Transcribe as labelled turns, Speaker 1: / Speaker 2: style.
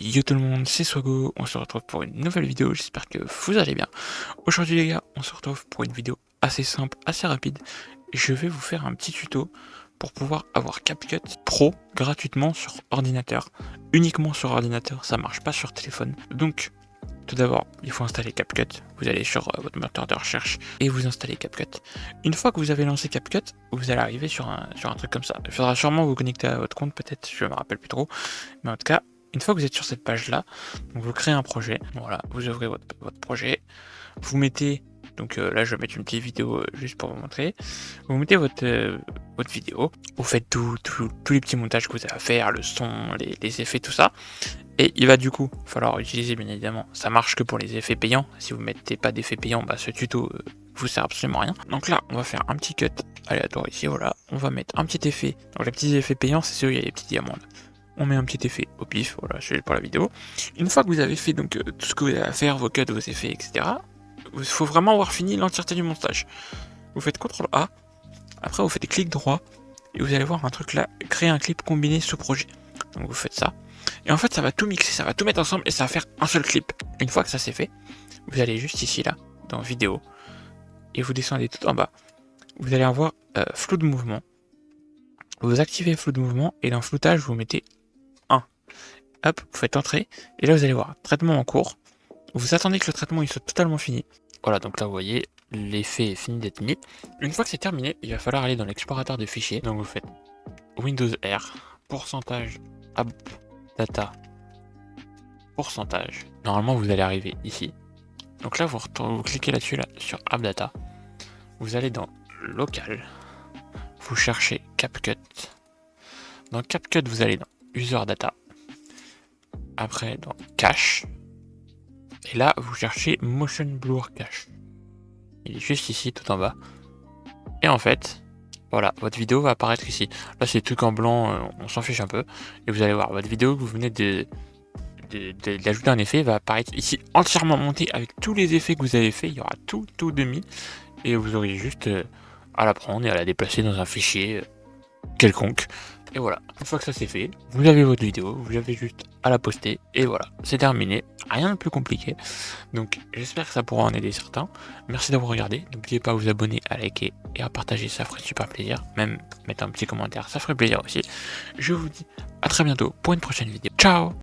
Speaker 1: Yo tout le monde, c'est Swago, on se retrouve pour une nouvelle vidéo, j'espère que vous allez bien. Aujourd'hui les gars, on se retrouve pour une vidéo assez simple, assez rapide. Je vais vous faire un petit tuto pour pouvoir avoir CapCut Pro gratuitement sur ordinateur. Uniquement sur ordinateur, ça marche pas sur téléphone. Donc, tout d'abord, il faut installer CapCut. Vous allez sur votre moteur de recherche et vous installez CapCut. Une fois que vous avez lancé CapCut, vous allez arriver sur un truc comme ça. Il faudra sûrement vous connecter à votre compte, peut-être, je me rappelle plus trop. Mais en tout cas, une fois que vous êtes sur cette page-là, donc vous créez un projet. Voilà, vous ouvrez votre projet. Vous mettez, donc là je vais mettre une petite vidéo juste pour vous montrer. Vous mettez votre vidéo. Vous faites tous les petits montages que vous avez à faire, le son, les effets, tout ça. Et il va du coup falloir utiliser bien évidemment, ça marche que pour les effets payants. Si vous ne mettez pas d'effets payants, bah, ce tuto vous sert absolument à rien. Donc là, on va faire un petit cut aléatoire ici, voilà. On va mettre un petit effet. Donc les petits effets payants, c'est ceux où il y a les petits diamants là. On met un petit effet au pif, voilà, c'est pour la vidéo. Une fois que vous avez fait donc tout ce que vous avez à faire, vos cuts, vos effets, etc., il faut vraiment avoir fini l'entièreté du montage. Vous faites CTRL A, après vous faites clic droit, et vous allez voir un truc là, créer un clip combiné sous projet. Donc vous faites ça. Et en fait, ça va tout mixer, ça va tout mettre ensemble et ça va faire un seul clip. Une fois que ça c'est fait, vous allez juste ici, là, dans vidéo, et vous descendez tout en bas. Vous allez avoir flou de mouvement. Vous activez flou de mouvement et dans floutage, vous mettez 1. Hop, vous faites entrer et là vous allez voir traitement en cours. Vous attendez que le traitement il soit totalement fini. Voilà, donc là vous voyez, l'effet est fini d'être mis. Une fois que c'est terminé, il va falloir aller dans l'explorateur de fichiers. Donc vous faites Windows R, pourcentage, app data, pourcentage. Normalement, vous allez arriver ici. Donc là, vous cliquez là-dessus, là, sur App Data. Vous allez dans Local. Vous cherchez CapCut. Dans CapCut, vous allez dans User Data. Après, dans Cache. Et là, vous cherchez Motion Blur Cache. Il est juste ici, tout en bas. Et en fait, voilà, votre vidéo va apparaître ici. Là, c'est truc en blanc, on s'en fiche un peu. Et vous allez voir, votre vidéo que vous venez d'ajouter un effet va apparaître ici entièrement monté avec tous les effets que vous avez fait. Il y aura tout de mis et vous aurez juste à la prendre et à la déplacer dans un fichier quelconque. Et voilà, une fois que ça c'est fait, vous avez votre vidéo, vous avez juste à la poster et voilà, c'est terminé. Rien de plus compliqué. Donc j'espère que ça pourra en aider certains. Merci d'avoir regardé. N'oubliez pas à vous abonner, à liker et à partager, ça ferait super plaisir. Même mettre un petit commentaire, ça ferait plaisir aussi. Je vous dis à très bientôt pour une prochaine vidéo. Ciao!